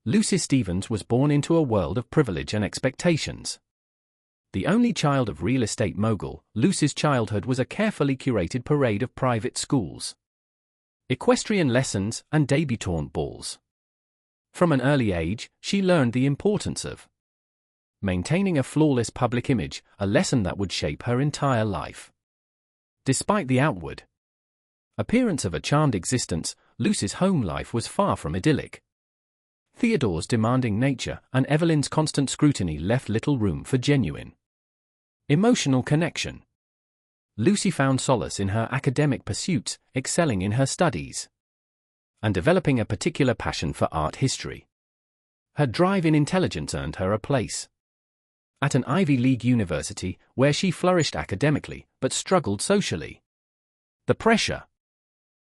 Lucy Stevens was born into a world of privilege and expectations. The only child of real estate mogul, Lucy's childhood was a carefully curated parade of private schools, equestrian lessons, and debutante balls. From an early age, she learned the importance of maintaining a flawless public image, a lesson that would shape her entire life. Despite the outward appearance of a charmed existence, Lucy's home life was far from idyllic. Theodore's demanding nature and Evelyn's constant scrutiny left little room for genuine emotional connection. Lucy found solace in her academic pursuits, excelling in her studies, and developing a particular passion for art history. Her drive in intelligence earned her a place at an Ivy League university, where she flourished academically but struggled socially. The pressure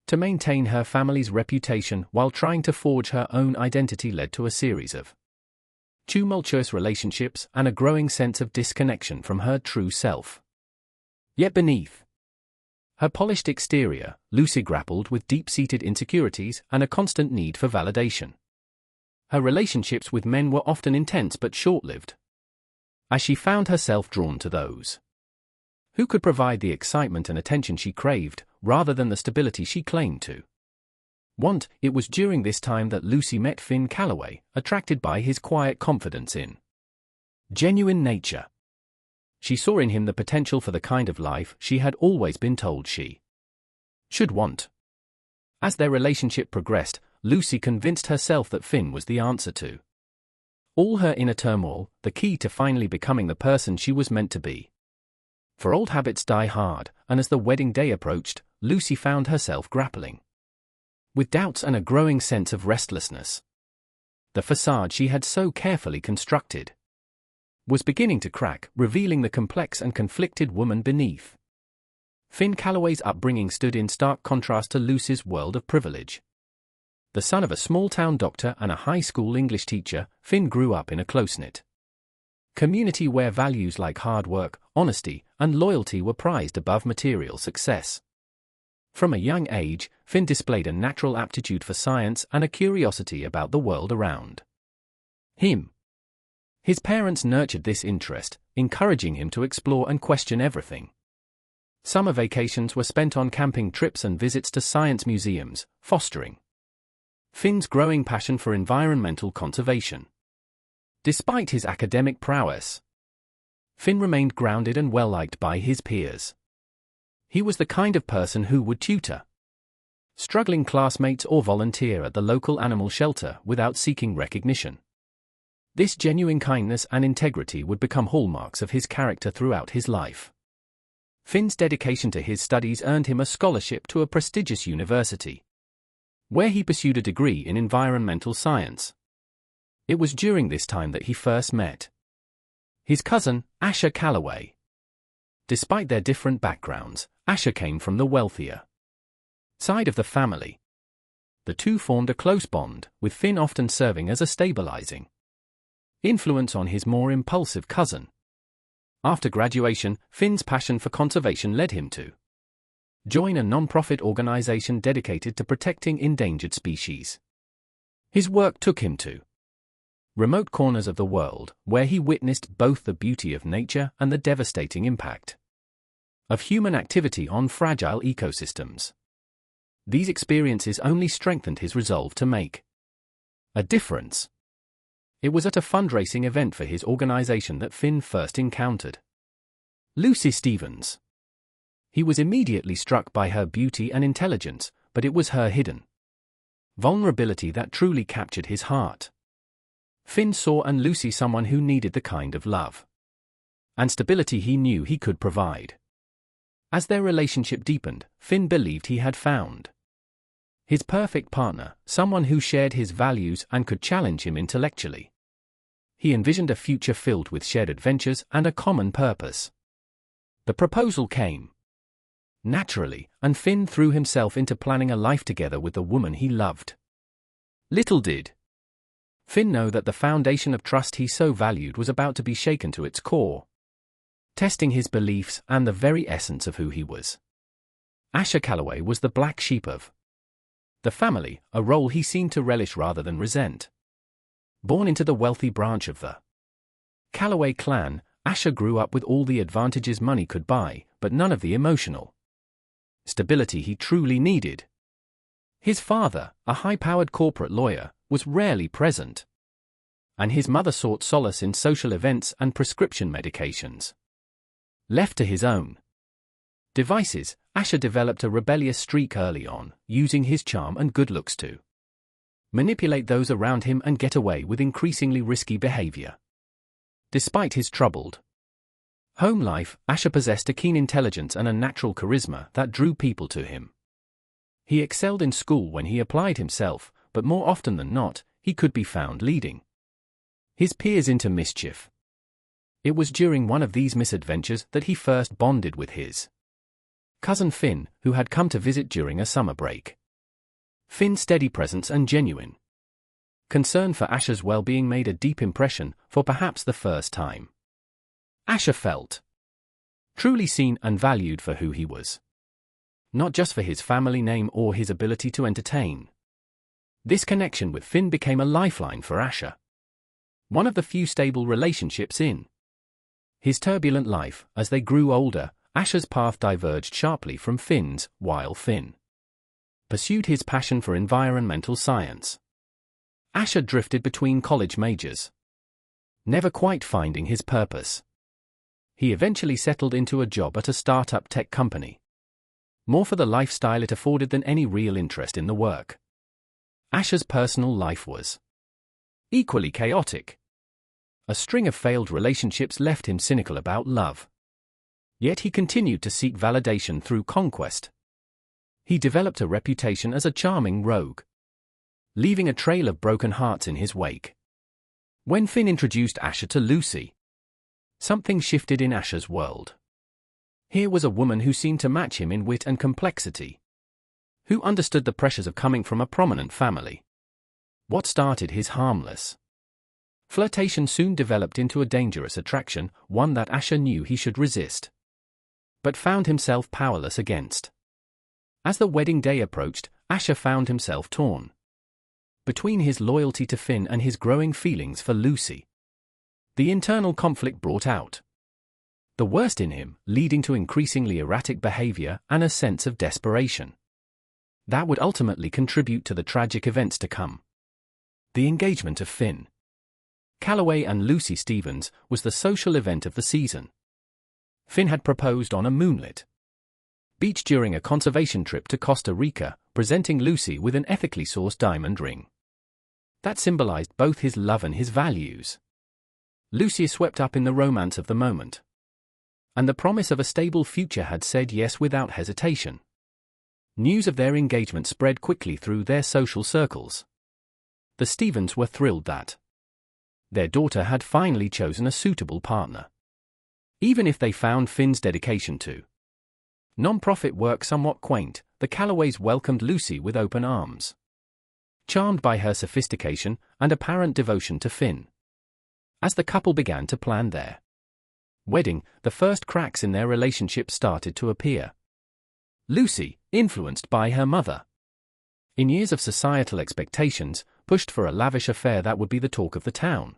to maintain her family's reputation while trying to forge her own identity led to a series of tumultuous relationships and a growing sense of disconnection from her true self. Yet beneath her polished exterior, Lucy grappled with deep-seated insecurities and a constant need for validation. Her relationships with men were often intense but short-lived, as she found herself drawn to those who could provide the excitement and attention she craved, rather than the stability she claimed to want. It was during this time that Lucy met Finn Calloway, attracted by his quiet confidence in genuine nature. She saw in him the potential for the kind of life she had always been told she should want. As their relationship progressed, Lucy convinced herself that Finn was the answer to all her inner turmoil, the key to finally becoming the person she was meant to be. For old habits die hard, and as the wedding day approached, Lucy found herself grappling with doubts and a growing sense of restlessness. The facade she had so carefully constructed was beginning to crack, revealing the complex and conflicted woman beneath. Finn Calloway's upbringing stood in stark contrast to Lucy's world of privilege. The son of a small-town doctor and a high school English teacher, Finn grew up in a close-knit community where values like hard work, honesty, and loyalty were prized above material success. From a young age, Finn displayed a natural aptitude for science and a curiosity about the world around him. His parents nurtured this interest, encouraging him to explore and question everything. Summer vacations were spent on camping trips and visits to science museums, fostering Finn's growing passion for environmental conservation. Despite his academic prowess, Finn remained grounded and well-liked by his peers. He was the kind of person who would tutor struggling classmates or volunteer at the local animal shelter without seeking recognition. This genuine kindness and integrity would become hallmarks of his character throughout his life. Finn's dedication to his studies earned him a scholarship to a prestigious university, where he pursued a degree in environmental science. It was during this time that he first met his cousin, Asher Calloway. Despite their different backgrounds, Asher came from the wealthier side of the family. The two formed a close bond, with Finn often serving as a stabilizing influence on his more impulsive cousin. After graduation, Finn's passion for conservation led him to join a non-profit organization dedicated to protecting endangered species. His work took him to remote corners of the world, where he witnessed both the beauty of nature and the devastating impact of human activity on fragile ecosystems. These experiences only strengthened his resolve to make a difference. It was at a fundraising event for his organization that Finn first encountered Lucy Stevens. He was immediately struck by her beauty and intelligence, but it was her hidden vulnerability that truly captured his heart. Finn saw in Lucy someone who needed the kind of love and stability he knew he could provide. As their relationship deepened, Finn believed he had found his perfect partner, someone who shared his values and could challenge him intellectually. He envisioned a future filled with shared adventures and a common purpose. The proposal came naturally, and Finn threw himself into planning a life together with the woman he loved. Little did Finn know that the foundation of trust he so valued was about to be shaken to its core, testing his beliefs and the very essence of who he was. Asher Calloway was the black sheep of the family, a role he seemed to relish rather than resent. Born into the wealthy branch of the Calloway clan, Asher grew up with all the advantages money could buy, but none of the emotional stability he truly needed. His father, a high-powered corporate lawyer, was rarely present, and his mother sought solace in social events and prescription medications. Left to his own devices, Asher developed a rebellious streak early on, using his charm and good looks to manipulate those around him and get away with increasingly risky behavior. Despite his troubled home life, Asher possessed a keen intelligence and a natural charisma that drew people to him. He excelled in school when he applied himself, but more often than not, he could be found leading his peers into mischief. It was during one of these misadventures that he first bonded with his cousin Finn, who had come to visit during a summer break. Finn's steady presence and genuine concern for Asher's well-being made a deep impression for perhaps the first time. Asher felt truly seen and valued for who he was, not just for his family name or his ability to entertain. This connection with Finn became a lifeline for Asher, one of the few stable relationships in his turbulent life. As they grew older, Asher's path diverged sharply from Finn's, while Finn pursued his passion for environmental science. Asher drifted between college majors, never quite finding his purpose. He eventually settled into a job at a startup tech company, more for the lifestyle it afforded than any real interest in the work. Asher's personal life was equally chaotic. A string of failed relationships left him cynical about love. Yet he continued to seek validation through conquest. He developed a reputation as a charming rogue, leaving a trail of broken hearts in his wake. When Finn introduced Asher to Lucy, something shifted in Asher's world. Here was a woman who seemed to match him in wit and complexity, who understood the pressures of coming from a prominent family. What started his harmless flirtation soon developed into a dangerous attraction, one that Asher knew he should resist, but found himself powerless against. As the wedding day approached, Asher found himself torn between his loyalty to Finn and his growing feelings for Lucy. The internal conflict brought out the worst in him, leading to increasingly erratic behavior and a sense of desperation that would ultimately contribute to the tragic events to come. The engagement of Finn Calloway and Lucy Stevens was the social event of the season. Finn had proposed on a moonlit beach during a conservation trip to Costa Rica, presenting Lucy with an ethically sourced diamond ring that symbolized both his love and his values. Lucy swept up in the romance of the moment, and the promise of a stable future had said yes without hesitation. News of their engagement spread quickly through their social circles. The Stevens were thrilled that their daughter had finally chosen a suitable partner, even if they found Finn's dedication to non-profit work somewhat quaint. The Calloways welcomed Lucy with open arms, charmed by her sophistication and apparent devotion to Finn. As the couple began to plan their wedding, the first cracks in their relationship started to appear. Lucy, influenced by her mother, in years of societal expectations, pushed for a lavish affair that would be the talk of the town.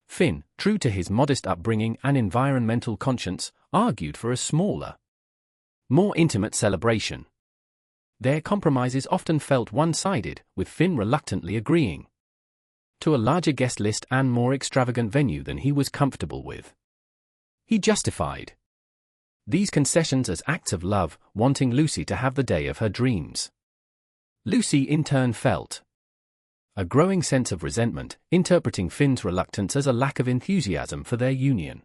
Finn, true to his modest upbringing and environmental conscience, argued for a smaller, more intimate celebration. Their compromises often felt one-sided, with Finn reluctantly agreeing to a larger guest list and more extravagant venue than he was comfortable with. He justified these concessions as acts of love, wanting Lucy to have the day of her dreams. Lucy in turn felt a growing sense of resentment, interpreting Finn's reluctance as a lack of enthusiasm for their union.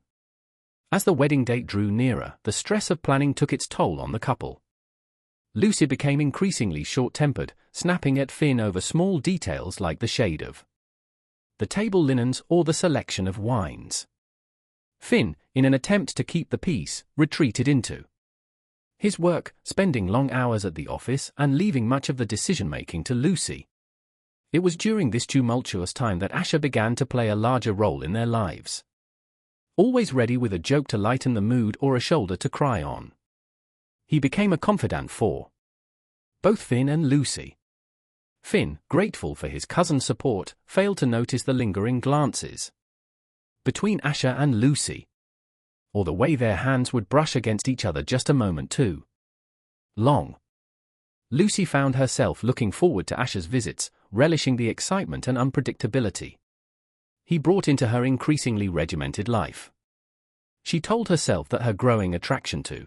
As the wedding date drew nearer, the stress of planning took its toll on the couple. Lucy became increasingly short-tempered, snapping at Finn over small details like the shade of the table linens or the selection of wines. Finn, in an attempt to keep the peace, retreated into his work, spending long hours at the office and leaving much of the decision-making to Lucy. It was during this tumultuous time that Asher began to play a larger role in their lives, always ready with a joke to lighten the mood or a shoulder to cry on. He became a confidant for both Finn and Lucy. Finn, grateful for his cousin's support, failed to notice the lingering glances between Asher and Lucy, or the way their hands would brush against each other just a moment too long. Lucy found herself looking forward to Asher's visits, relishing the excitement and unpredictability he brought into her increasingly regimented life. She told herself that her growing attraction to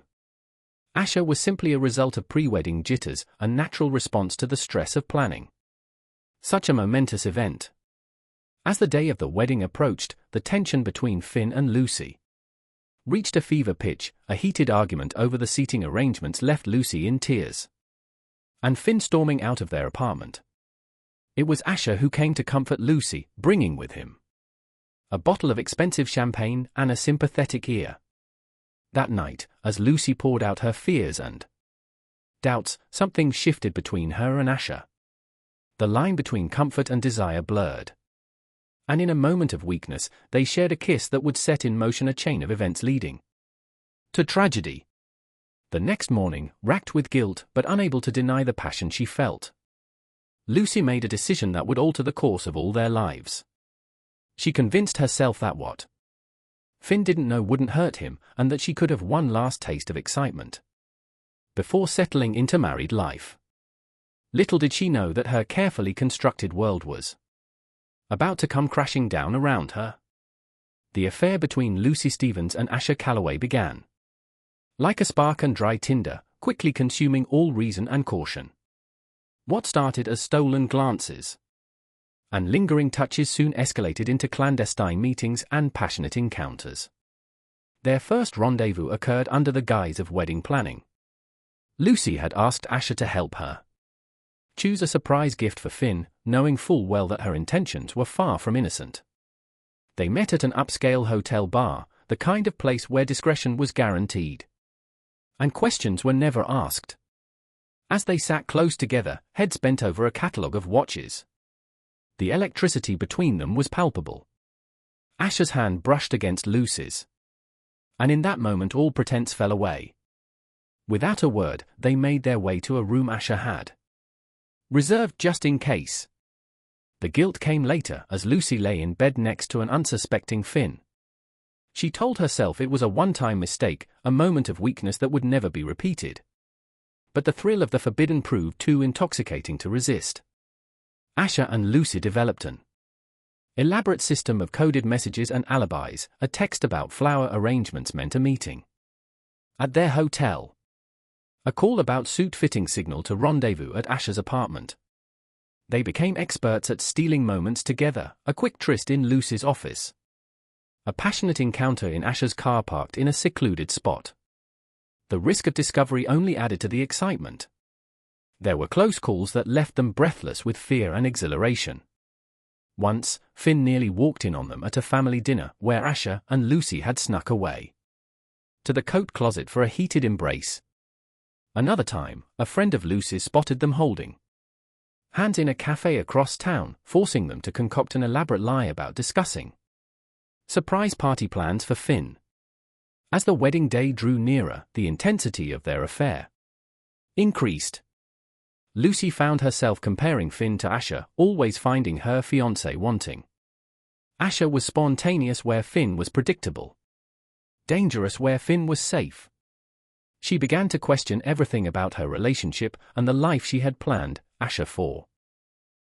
Asher was simply a result of pre-wedding jitters, a natural response to the stress of planning such a momentous event. As the day of the wedding approached, the tension between Finn and Lucy reached a fever pitch. A heated argument over the seating arrangements left Lucy in tears, and Finn storming out of their apartment. It was Asher who came to comfort Lucy, bringing with him a bottle of expensive champagne and a sympathetic ear. That night, as Lucy poured out her fears and doubts, something shifted between her and Asher. The line between comfort and desire blurred, and in a moment of weakness, they shared a kiss that would set in motion a chain of events leading to tragedy. The next morning, racked with guilt but unable to deny the passion she felt, Lucy made a decision that would alter the course of all their lives. She convinced herself that what Finn didn't know wouldn't hurt him, and that she could have one last taste of excitement before settling into married life. Little did she know that her carefully constructed world was about to come crashing down around her. The affair between Lucy Stevens and Asher Calloway began like a spark and dry tinder, quickly consuming all reason and caution. What started as stolen glances and lingering touches soon escalated into clandestine meetings and passionate encounters. Their first rendezvous occurred under the guise of wedding planning. Lucy had asked Asher to help her choose a surprise gift for Finn, knowing full well that her intentions were far from innocent. They met at an upscale hotel bar, the kind of place where discretion was guaranteed and questions were never asked. As they sat close together, heads bent over a catalogue of watches, the electricity between them was palpable. Asher's hand brushed against Lucy's, and in that moment all pretense fell away. Without a word, they made their way to a room Asher had reserved just in case. The guilt came later as Lucy lay in bed next to an unsuspecting Finn. She told herself it was a one-time mistake, a moment of weakness that would never be repeated. But the thrill of the forbidden proved too intoxicating to resist. Asher and Lucy developed an elaborate system of coded messages and alibis. A text about flower arrangements meant a meeting at their hotel. A call about suit-fitting signal to rendezvous at Asher's apartment. They became experts at stealing moments together, a quick tryst in Lucy's office, a passionate encounter in Asher's car parked in a secluded spot. The risk of discovery only added to the excitement. There were close calls that left them breathless with fear and exhilaration. Once, Finn nearly walked in on them at a family dinner where Asher and Lucy had snuck away to the coat closet for a heated embrace. Another time, a friend of Lucy's spotted them holding hands in a cafe across town, forcing them to concoct an elaborate lie about discussing surprise party plans for Finn. As the wedding day drew nearer, the intensity of their affair increased. Lucy found herself comparing Finn to Asher, always finding her fiancé wanting. Asher was spontaneous where Finn was predictable, dangerous where Finn was safe. She began to question everything about her relationship and the life she had planned. Asher, for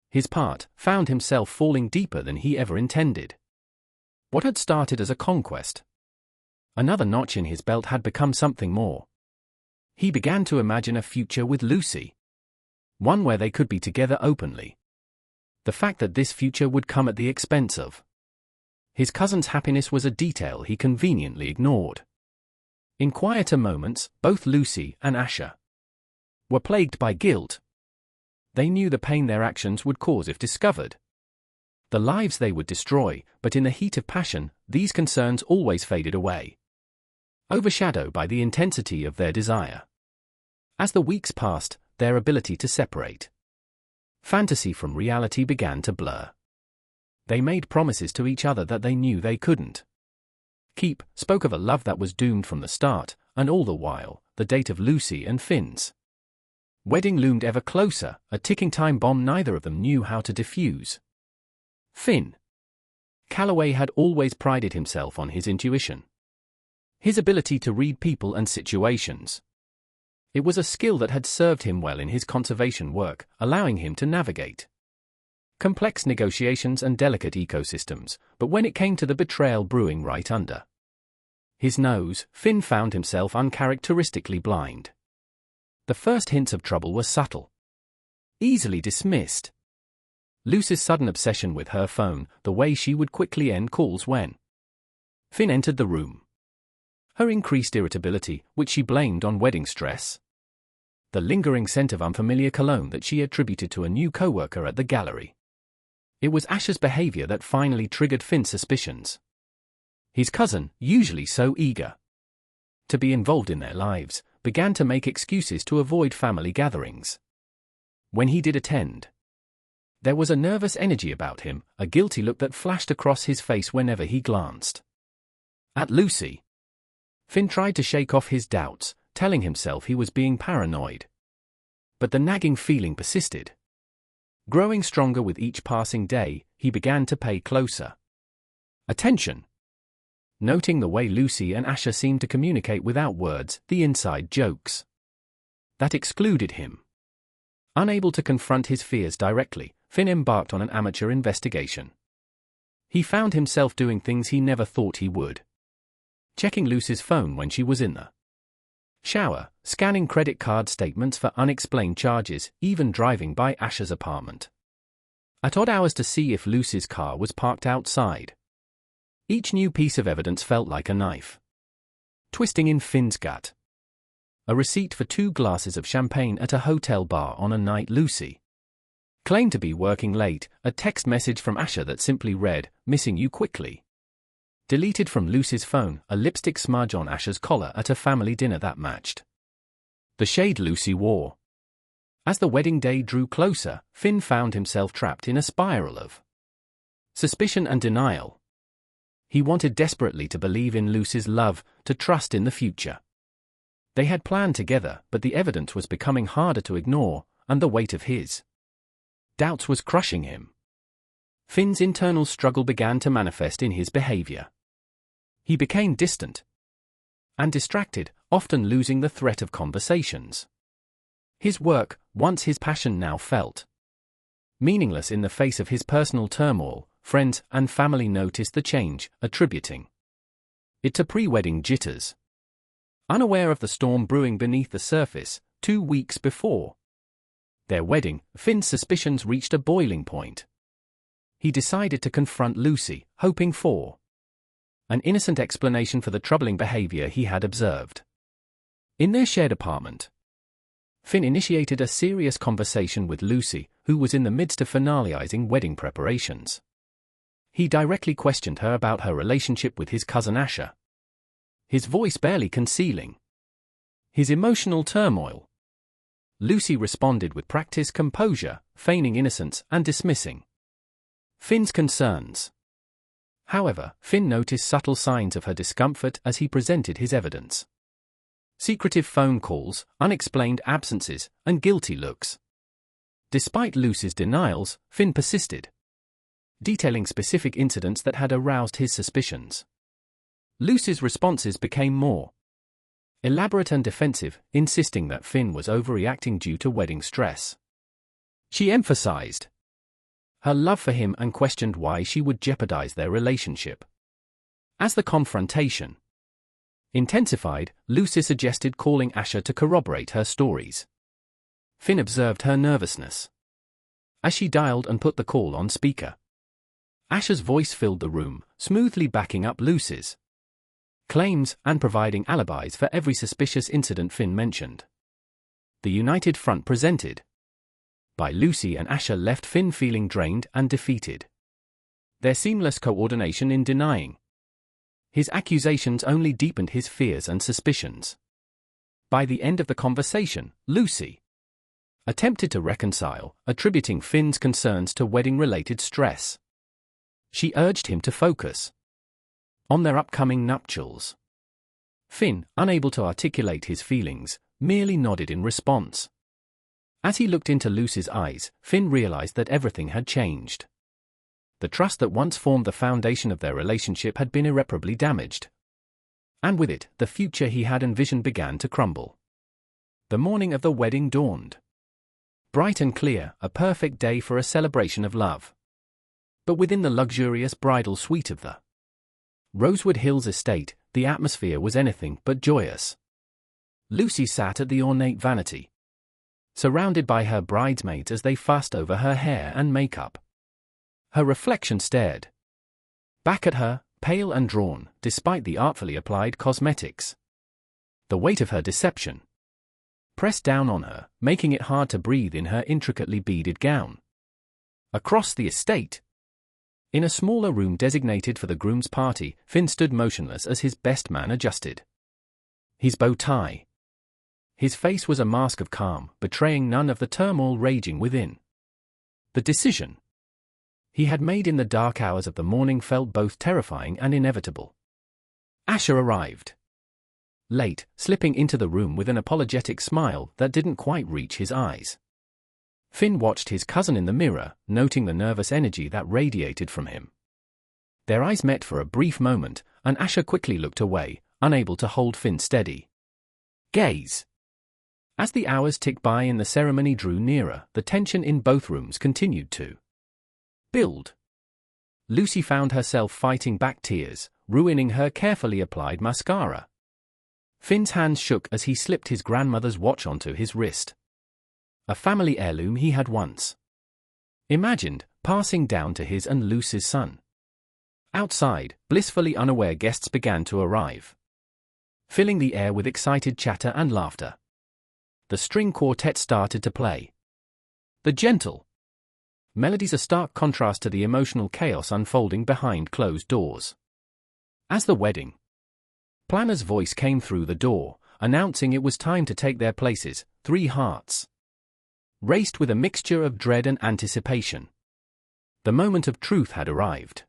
his part, found himself falling deeper than he ever intended. What had started as a conquest, another notch in his belt, had become something more. He began to imagine a future with Lucy, one where they could be together openly. The fact that this future would come at the expense of his cousin's happiness was a detail he conveniently ignored. In quieter moments, both Lucy and Asher were plagued by guilt. They knew the pain their actions would cause if discovered, the lives they would destroy, but in the heat of passion, these concerns always faded away, overshadowed by the intensity of their desire. As the weeks passed, their ability to separate fantasy from reality began to blur. They made promises to each other that they knew they couldn't keep, spoke of a love that was doomed from the start, and all the while, the date of Lucy and Finn's Wedding loomed ever closer, a ticking time bomb neither of them knew how to defuse. Finn Calloway had always prided himself on his intuition. His ability to read people and situations. It was a skill that had served him well in his conservation work, allowing him to navigate complex negotiations and delicate ecosystems, but when it came to the betrayal brewing right under his nose, Finn found himself uncharacteristically blind. The first hints of trouble were subtle, easily dismissed. Lucy's sudden obsession with her phone, the way she would quickly end calls when Finn entered the room. Her increased irritability, which she blamed on wedding stress. The lingering scent of unfamiliar cologne that she attributed to a new co-worker at the gallery. It was Asher's behavior that finally triggered Finn's suspicions. His cousin, usually so eager to be involved in their lives, began to make excuses to avoid family gatherings. When he did attend, there was a nervous energy about him, a guilty look that flashed across his face whenever he glanced at Lucy. Finn tried to shake off his doubts, telling himself he was being paranoid. But the nagging feeling persisted. Growing stronger with each passing day, he began to pay closer attention. Noting the way Lucy and Asher seemed to communicate without words, the inside jokes that excluded him. Unable to confront his fears directly, Finn embarked on an amateur investigation. He found himself doing things he never thought he would. Checking Lucy's phone when she was in the shower, scanning credit card statements for unexplained charges, even driving by Asher's apartment at odd hours to see if Lucy's car was parked outside. Each new piece of evidence felt like a knife twisting in Finn's gut. A receipt for 2 glasses of champagne at a hotel bar on a night Lucy claimed to be working late, a text message from Asher that simply read, "Missing you quickly." Deleted from Lucy's phone, a lipstick smudge on Asher's collar at a family dinner that matched the shade Lucy wore. As the wedding day drew closer, Finn found himself trapped in a spiral of suspicion and denial. He wanted desperately to believe in Lucy's love, to trust in the future they had planned together, but the evidence was becoming harder to ignore, and the weight of his doubts was crushing him. Finn's internal struggle began to manifest in his behavior. He became distant and distracted, often losing the thread of conversations. His work, once his passion, now felt meaningless in the face of his personal turmoil. Friends and family noticed the change, attributing it to pre-wedding jitters. Unaware of the storm brewing beneath the surface, 2 weeks before their wedding, Finn's suspicions reached a boiling point. He decided to confront Lucy, hoping for an innocent explanation for the troubling behavior he had observed. In their shared apartment, Finn initiated a serious conversation with Lucy, who was in the midst of finalizing wedding preparations. He directly questioned her about her relationship with his cousin Asher, his voice barely concealing his emotional turmoil. Lucy responded with practiced composure, feigning innocence and dismissing Finn's concerns. However, Finn noticed subtle signs of her discomfort as he presented his evidence. Secretive phone calls, unexplained absences, and guilty looks. Despite Lucy's denials, Finn persisted, detailing specific incidents that had aroused his suspicions. Lucy's responses became more elaborate and defensive, insisting that Finn was overreacting due to wedding stress. She emphasized her love for him and questioned why she would jeopardize their relationship. As the confrontation intensified, Lucy suggested calling Asher to corroborate her stories. Finn observed her nervousness as she dialed and put the call on speaker. Asher's voice filled the room, smoothly backing up Lucy's claims and providing alibis for every suspicious incident Finn mentioned. The united front presented by Lucy and Asher left Finn feeling drained and defeated. Their seamless coordination in denying his accusations only deepened his fears and suspicions. By the end of the conversation, Lucy attempted to reconcile, attributing Finn's concerns to wedding-related stress. She urged him to focus on their upcoming nuptials. Finn, unable to articulate his feelings, merely nodded in response. As he looked into Lucy's eyes, Finn realized that everything had changed. The trust that once formed the foundation of their relationship had been irreparably damaged. And with it, the future he had envisioned began to crumble. The morning of the wedding dawned. Bright and clear, a perfect day for a celebration of love. But within the luxurious bridal suite of the Rosewood Hills estate, the atmosphere was anything but joyous. Lucy sat at the ornate vanity, surrounded by her bridesmaids as they fussed over her hair and makeup. Her reflection stared back at her, pale and drawn, despite the artfully applied cosmetics. The weight of her deception pressed down on her, making it hard to breathe in her intricately beaded gown. Across the estate, in a smaller room designated for the groom's party, Finn stood motionless as his best man adjusted his bow tie. His face was a mask of calm, betraying none of the turmoil raging within. The decision he had made in the dark hours of the morning felt both terrifying and inevitable. Asher arrived late, slipping into the room with an apologetic smile that didn't quite reach his eyes. Finn watched his cousin in the mirror, noting the nervous energy that radiated from him. Their eyes met for a brief moment, and Asher quickly looked away, unable to hold Finn's steady gaze. As the hours ticked by and the ceremony drew nearer, the tension in both rooms continued to build. Lucy found herself fighting back tears, ruining her carefully applied mascara. Finn's hands shook as he slipped his grandmother's watch onto his wrist. A family heirloom he had once imagined, passing down to his and Lucy's son. Outside, blissfully unaware guests began to arrive, filling the air with excited chatter and laughter. The string quartet started to play. The gentle melodies, a stark contrast to the emotional chaos unfolding behind closed doors. As the wedding planner's voice came through the door, announcing it was time to take their places, three hearts raced with a mixture of dread and anticipation. The moment of truth had arrived.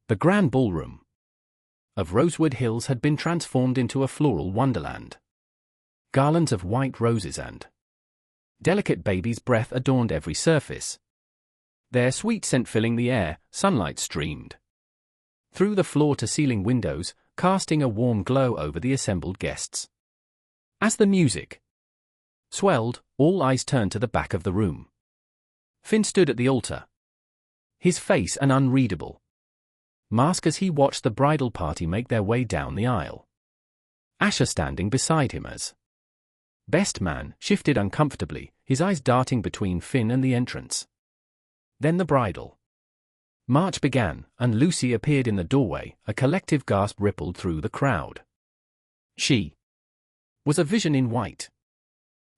The grand ballroom of Rosewood Hills had been transformed into a floral wonderland. Garlands of white roses and delicate baby's breath adorned every surface. Their sweet scent filling the air, sunlight streamed through the floor-to-ceiling windows, casting a warm glow over the assembled guests. As the music swelled, all eyes turned to the back of the room. Finn stood at the altar, his face an unreadable mask as he watched the bridal party make their way down the aisle. Asher standing beside him as best man shifted uncomfortably, his eyes darting between Finn and the entrance. Then the bridal march began, and Lucy appeared in the doorway. A collective gasp rippled through the crowd. She was a vision in white,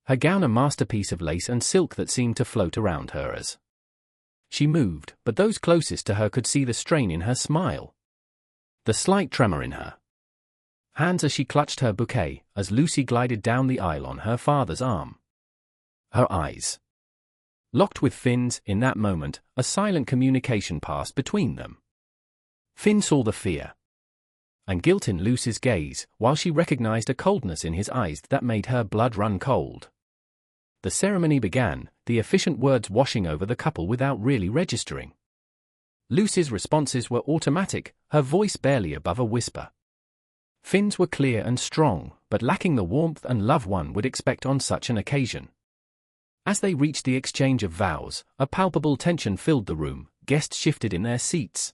her gown a masterpiece of lace and silk that seemed to float around her as she moved, but those closest to her could see the strain in her smile, the slight tremor in her hands as she clutched her bouquet, as Lucy glided down the aisle on her father's arm. Her eyes locked with Finn's. In that moment, a silent communication passed between them. Finn saw the fear and guilt in Lucy's gaze, while she recognized a coldness in his eyes that made her blood run cold. The ceremony began, the efficient words washing over the couple without really registering. Lucy's responses were automatic, her voice barely above a whisper. Finn's were clear and strong, but lacking the warmth and love one would expect on such an occasion. As they reached the exchange of vows, a palpable tension filled the room. Guests shifted in their seats,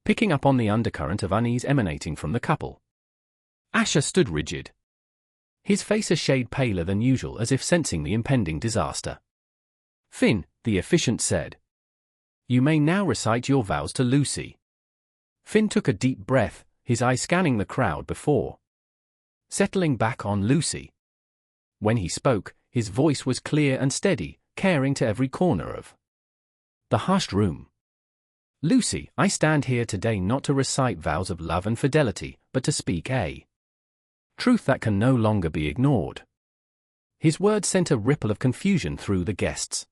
picking up on the undercurrent of unease emanating from the couple. Asher stood rigid, his face a shade paler than usual, as if sensing the impending disaster. Finn, the officiant said, "You may now recite your vows to Lucy." Finn took a deep breath, his eyes scanning the crowd before settling back on Lucy. When he spoke, his voice was clear and steady, carrying to every corner of the hushed room. "Lucy, I stand here today not to recite vows of love and fidelity, but to speak a truth that can no longer be ignored." His words sent a ripple of confusion through the guests.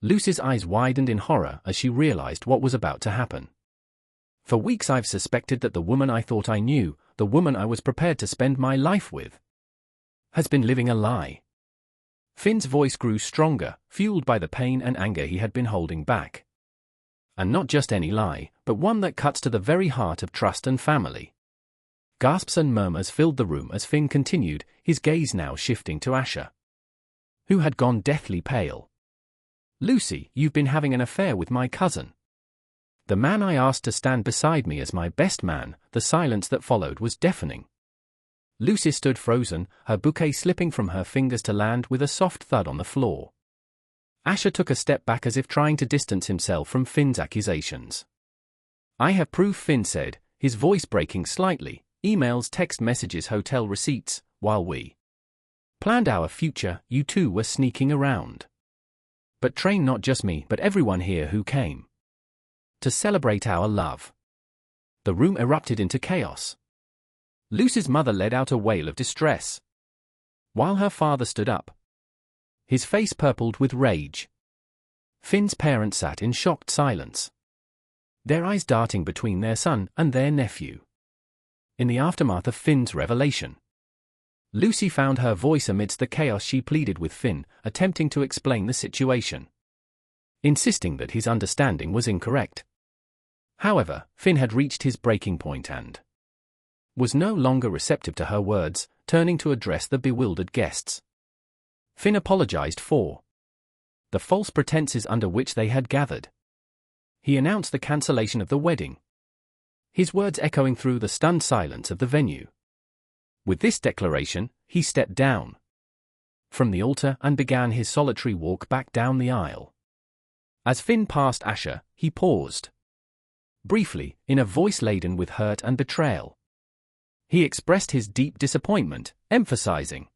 Lucy's eyes widened in horror as she realized what was about to happen. "For weeks I've suspected that the woman I thought I knew, the woman I was prepared to spend my life with, has been living a lie." Finn's voice grew stronger, fueled by the pain and anger he had been holding back. And not just any lie, but one that cuts to the very heart of trust and family. Gasps and murmurs filled the room as Finn continued, his gaze now shifting to Asher, who had gone deathly pale. "Lucy, you've been having an affair with my cousin." The man I asked to stand beside me as my best man. The silence that followed was deafening. Lucy stood frozen, her bouquet slipping from her fingers to land with a soft thud on the floor. Asher took a step back as if trying to distance himself from Finn's accusations. "I have proof," Finn said, his voice breaking slightly, "emails, text messages, hotel receipts. While we planned our future, you two were sneaking around. But train not just me but everyone here who came to celebrate our love." The room erupted into chaos. Lucy's mother let out a wail of distress, while her father stood up, his face purpled with rage. Finn's parents sat in shocked silence, their eyes darting between their son and their nephew. In the aftermath of Finn's revelation, Lucy found her voice amidst the chaos. She pleaded with Finn, attempting to explain the situation, insisting that his understanding was incorrect. However, Finn had reached his breaking point and was no longer receptive to her words, turning to address the bewildered guests. Finn apologized for the false pretenses under which they had gathered. He announced the cancellation of the wedding, his words echoing through the stunned silence of the venue. With this declaration, he stepped down from the altar and began his solitary walk back down the aisle. As Finn passed Asher, he paused briefly, in a voice laden with hurt and betrayal. He expressed his deep disappointment, emphasizing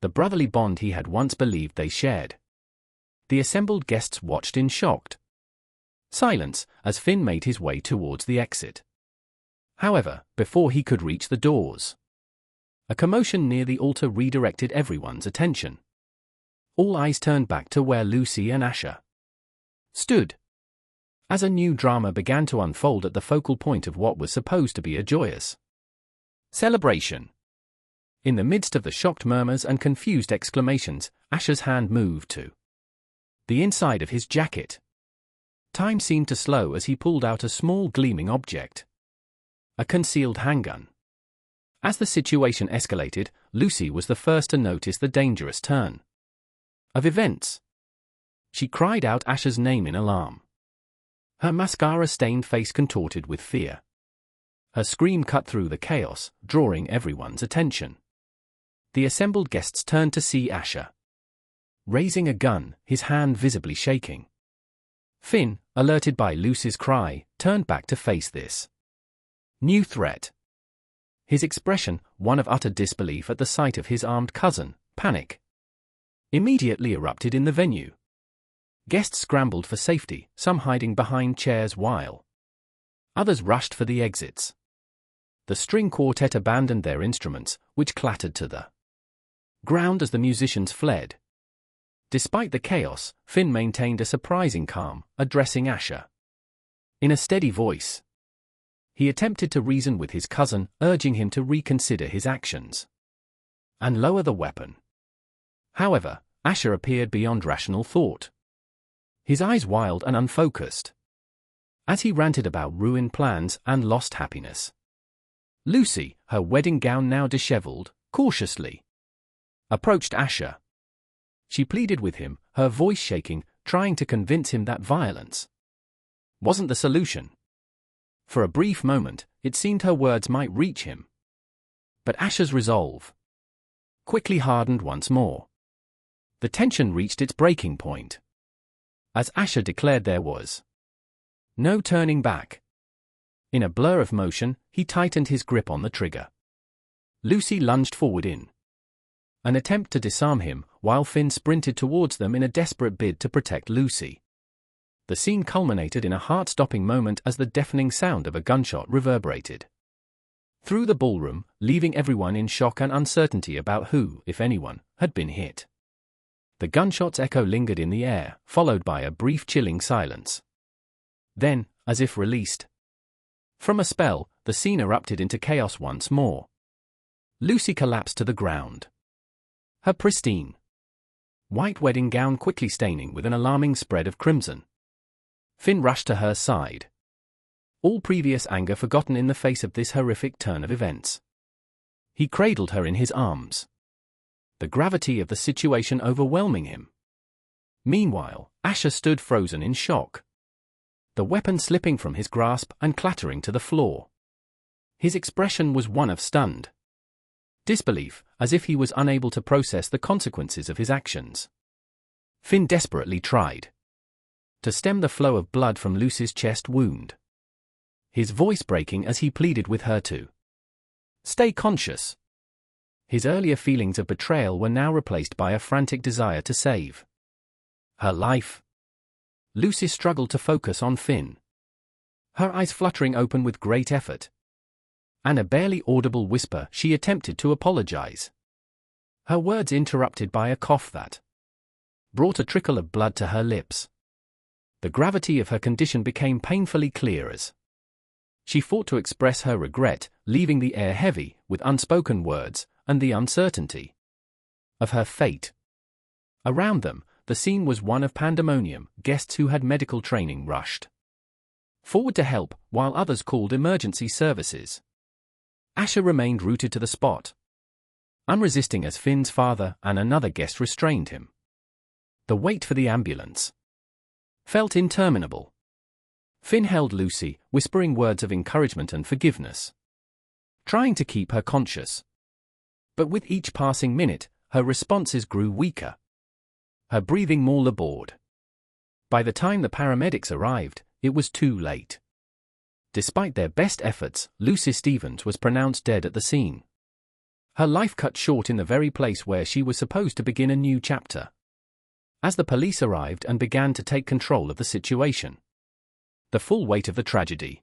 the brotherly bond he had once believed they shared. The assembled guests watched in shocked silence as Finn made his way towards the exit. However, before he could reach the doors, a commotion near the altar redirected everyone's attention. All eyes turned back to where Lucy and Asher stood, as a new drama began to unfold at the focal point of what was supposed to be a joyous celebration. In the midst of the shocked murmurs and confused exclamations, Asher's hand moved to the inside of his jacket. Time seemed to slow as he pulled out a small gleaming object, a concealed handgun. As the situation escalated, Lucy was the first to notice the dangerous turn of events. She cried out Asher's name in alarm, her mascara-stained face contorted with fear. Her scream cut through the chaos, drawing everyone's attention. The assembled guests turned to see Asher raising a gun, his hand visibly shaking. Finn, alerted by Lucy's cry, turned back to face this new threat. His expression, one of utter disbelief at the sight of his armed cousin. Panic immediately erupted in the venue. Guests scrambled for safety, some hiding behind chairs while others rushed for the exits. The string quartet abandoned their instruments, which clattered to the ground as the musicians fled. Despite the chaos, Finn maintained a surprising calm, addressing Asher in a steady voice. He attempted to reason with his cousin, urging him to reconsider his actions and lower the weapon. However, Asher appeared beyond rational thought, his eyes wild and unfocused, as he ranted about ruined plans and lost happiness. Lucy, her wedding gown now disheveled, cautiously approached Asher. She pleaded with him, her voice shaking, trying to convince him that violence wasn't the solution. For a brief moment, it seemed her words might reach him. But Asher's resolve quickly hardened once more. The tension reached its breaking point, as Asher declared there was no turning back. In a blur of motion, he tightened his grip on the trigger. Lucy lunged forward in an attempt to disarm him, while Finn sprinted towards them in a desperate bid to protect Lucy. The scene culminated in a heart-stopping moment as the deafening sound of a gunshot reverberated through the ballroom, leaving everyone in shock and uncertainty about who, if anyone, had been hit. The gunshot's echo lingered in the air, followed by a brief chilling silence. Then, as if released from a spell, the scene erupted into chaos once more. Lucy collapsed to the ground, her pristine white wedding gown quickly staining with an alarming spread of crimson. Finn rushed to her side. All previous anger forgotten in the face of this horrific turn of events. He cradled her in his arms, the gravity of the situation overwhelming him. Meanwhile, Asher stood frozen in shock, the weapon slipping from his grasp and clattering to the floor. His expression was one of stunned disbelief, as if he was unable to process the consequences of his actions. Finn desperately tried to stem the flow of blood from Lucy's chest wound, his voice breaking as he pleaded with her to stay conscious. His earlier feelings of betrayal were now replaced by a frantic desire to save her life. Lucy struggled to focus on Finn, her eyes fluttering open with great effort. In a barely audible whisper, she attempted to apologize, her words interrupted by a cough that brought a trickle of blood to her lips. The gravity of her condition became painfully clear as she fought to express her regret, leaving the air heavy with unspoken words and the uncertainty of her fate. Around them, the scene was one of pandemonium. Guests who had medical training rushed forward to help, while others called emergency services. Asher remained rooted to the spot, unresisting as Finn's father and another guest restrained him. The wait for the ambulance felt interminable. Finn held Lucy, whispering words of encouragement and forgiveness, trying to keep her conscious. But with each passing minute, her responses grew weaker, her breathing more labored. By the time the paramedics arrived, it was too late. Despite their best efforts, Lucy Stevens was pronounced dead at the scene, her life cut short in the very place where she was supposed to begin a new chapter. As the police arrived and began to take control of the situation, the full weight of the tragedy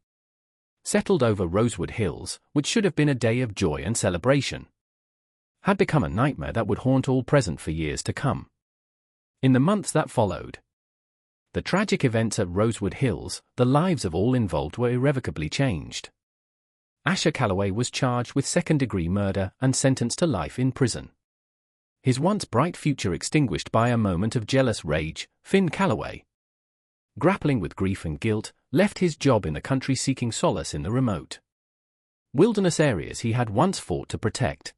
settled over Rosewood Hills, which should have been a day of joy and celebration, had become a nightmare that would haunt all present for years to come. In the months that followed the tragic events at Rosewood Hills, the lives of all involved were irrevocably changed. Asher Calloway was charged with second-degree murder and sentenced to life in prison. His once bright future extinguished by a moment of jealous rage. Finn Calloway, grappling with grief and guilt, left his job in the country seeking solace in the remote wilderness areas he had once fought to protect.